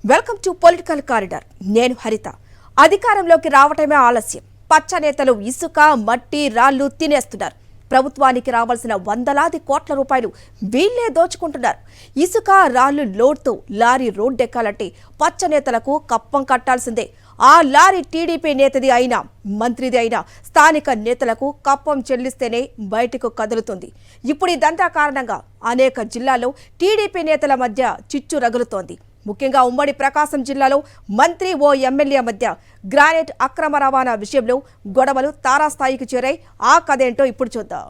Welcome to political corridor. నేను హరిత. అధికారంలోకి రావటమే ఆలస్యం. పచ్చ నేతలు ఇసుక, మట్టి, రాళ్లు తినేస్తున్నారు. ప్రభుత్వానికి రావాల్సిన వందలాది కోట్ల రూపాయలు వీళ్లే దోచుకుంటున్నారు. ఇసుక, రాళ్లు లోడ్తో లారీ రోడ్డెక్కాలంటే పచ్చ నేతలకు కప్పం కట్టాల్సిందే. ఆ లారీ టీడీపీ నేతది అయినా, మంత్రిది అయినా స్థానిక నేతలకు కప్పం చెల్లిస్తేనే బయటకు కదులుతుంది. ఇప్పుడు ఇదంతా కారణంగా అనేక జిల్లాల్లో టీడీపీ నేతల మధ్య చిచ్చు రగులుతోంది. ముఖ్యంగా ఉమ్మడి ప్రకాశం జిల్లాలో మంత్రి ఓ ఎమ్మెల్యే మధ్య గ్రానైట్ అక్రమ రవాణా విషయంలో గొడవలు తారాస్థాయికి చేరాయి. ఆ కథేంటో ఇప్పుడు చూద్దాం.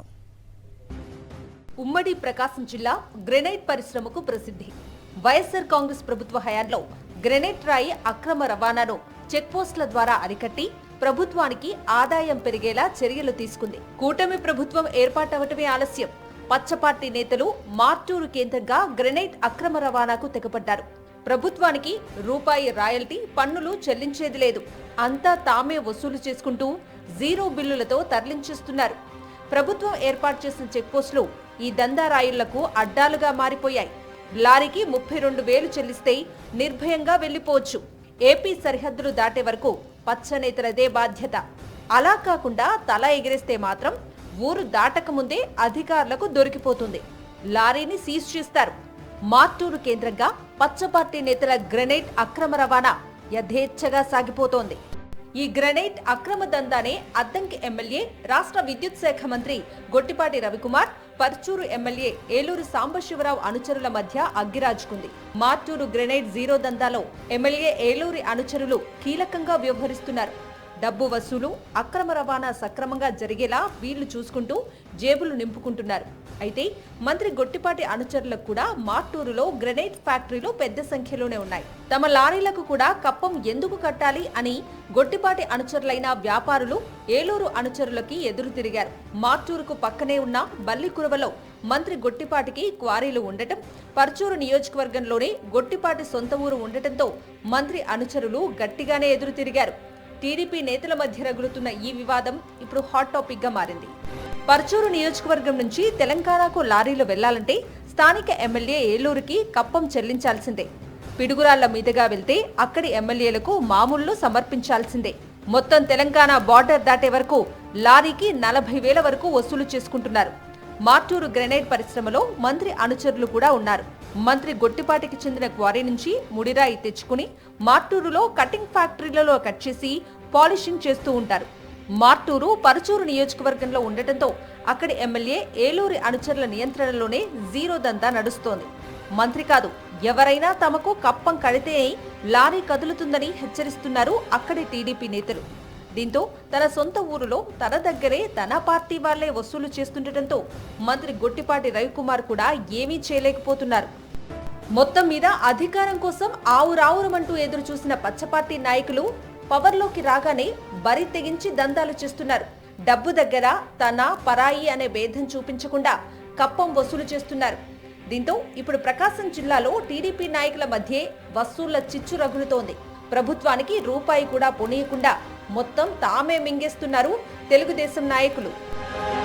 ఉమ్మడి ప్రకాశం జిల్లా గ్రెనైట్ పరిశ్రమకు ప్రసిద్ధి. వైఎస్ఆర్ కాంగ్రెస్ ప్రభుత్వ హయాంలో గ్రెనైట్ రాయి అక్రమ రవాణాను చెక్పోస్టుల ద్వారా అరికట్టి ప్రభుత్వానికి ఆదాయం పెరిగేలా చర్యలు తీసుకుంది. కూటమి ప్రభుత్వం ఏర్పాటవటమే ఆలస్యం. పచ్చపార్టీ నేతలు మార్టూరు కేంద్రంగా గ్రెనైట్ అక్రమ రవాణాకు తెగపడ్డారు. ప్రభుత్వానికి రూపాయి రాయల్టీ, పన్నులు చెల్లించేది లేదు. అంతా తామే వసూలు చేసుకుంటూ జీరో బిల్లులతో తరలించేస్తున్నారు. ప్రభుత్వం ఏర్పాటు చేసిన చెక్పోస్టులు ఈ దందారాయుళ్లకు అడ్డాలుగా మారిపోయాయి. లారీకి 32,000 చెల్లిస్తే నిర్భయంగా వెళ్లిపోవచ్చు. ఏపీ సరిహద్దులు దాటే వరకు పచ్చనేతలదే బాధ్యత. అలా కాకుండా తల ఎగిరేస్తే మాత్రం ఊరు దాటకముందే అధికారులకు దొరికిపోతుంది. లారీని సీజ్ చేస్తారు. మార్టూరు కేంద్రంగా పచ్చపార్టీ నేతల గ్రెనైట్ అక్రమ రవాణా యథేచ్ఛగా సాగిపోతోంది. ఈ గ్రెనైట్ అక్రమ దందానే అద్దంకి ఎమ్మెల్యే, రాష్ట్ర విద్యుత్ శాఖ మంత్రి గొట్టిపాటి రవికుమార్, పర్చూరు ఎమ్మెల్యే ఏలూరు సాంబశివరావు అనుచరుల మధ్య అగ్గిరాజుకుంది. మార్టూరు గ్రెనైట్ జీరో దందాలో ఎమ్మెల్యే ఏలూరి అనుచరులు కీలకంగా వ్యవహరిస్తున్నారు. డబ్బు వసూలు, అక్రమ రవాణా సక్రమంగా జరిగేలా వీళ్లు చూసుకుంటూ జేబులు నింపుకుంటున్నారు. అయితే మంత్రి గొట్టిపాటి అనుచరులకు కూడా మార్టూరులో గ్రెనైట్ ఫ్యాక్టరీలు పెద్ద సంఖ్యలోనే ఉన్నాయి. తమ లారీలకు కూడా కప్పం ఎందుకు కట్టాలి అని గొట్టిపాటి అనుచరులైన వ్యాపారులు ఏలూరు అనుచరులకి ఎదురు తిరిగారు. మార్టూరుకు పక్కనే ఉన్న బల్లికురవలో మంత్రి గొట్టిపాటికి క్వారీలు ఉండటం, పర్చూరు నియోజకవర్గంలోనే గొట్టిపాటి సొంత ఊరు ఉండటంతో మంత్రి అనుచరులు గట్టిగానే ఎదురు తిరిగారు. టీడీపీ నేతల మధ్య రగులుతున్న ఈ వివాదం ఇప్పుడు హాట్ టాపిక్ గా మారింది. పర్చూరు నియోజకవర్గం నుంచి తెలంగాణకు లారీలు వెళ్లాలంటే స్థానిక ఎమ్మెల్యే ఏలూరుకి కప్పం చెల్లించాల్సిందే. పిడుగురాళ్ల మీదుగా వెళ్తే అక్కడి ఎమ్మెల్యేలకు మామూళ్లు సమర్పించాల్సిందే. మొత్తం తెలంగాణ బార్డర్ దాటే వరకు లారీకి 40,000 వరకు వసూలు చేసుకుంటున్నారు. మార్టూరు గ్రెనైట్ పరిశ్రమలో మంత్రి అనుచరులు కూడా ఉన్నారు. మంత్రి గొట్టిపాటికి చెందిన క్వారీ నుంచి ముడిరాయి తెచ్చుకుని మార్టూరులో కటింగ్ ఫ్యాక్టరీలలో కట్ చేసి పాలిషింగ్ చేస్తూ ఉంటారు. మార్టూరు పరుచూరు నియోజకవర్గంలో ఉండటంతో అక్కడి ఎమ్మెల్యే ఏలూరి అనుచరుల నియంత్రణలోనే జీరో దందా నడుస్తోంది. మంత్రి కాదు, ఎవరైనా తమకు కప్పం కడితే లారీ కదులుతుందని హెచ్చరిస్తున్నారు అక్కడి టీడీపీ నేతలు. దీంతో తన సొంత ఊరులో తన దగ్గరే తన పార్టీ వాళ్లే వసూలు చేస్తుండటంతో మంత్రి గొట్టిపాటి రవికుమార్ కూడా ఏమీ చేయలేకపోతున్నారు. మొత్తం మీద అధికారం కోసం ఆవురావురమంటూ ఎదురు చూసిన పచ్చపార్టీ నాయకులు పవర్లోకి రాగానే బరి తెగించి దందాలు చేస్తున్నారు. డబ్బు దగ్గర తన పరాయి అనే భేదం చూపించకుండా కప్పం వసూలు చేస్తున్నారు. దీంతో ఇప్పుడు ప్రకాశం జిల్లాలో టీడీపీ నాయకుల మధ్య వసూళ్ల చిచ్చు రగులుతోంది. ప్రభుత్వానికి రూపాయి కూడా పొనీయకుండా మొత్తం తామే మింగేస్తున్నారు తెలుగుదేశం నాయకులు.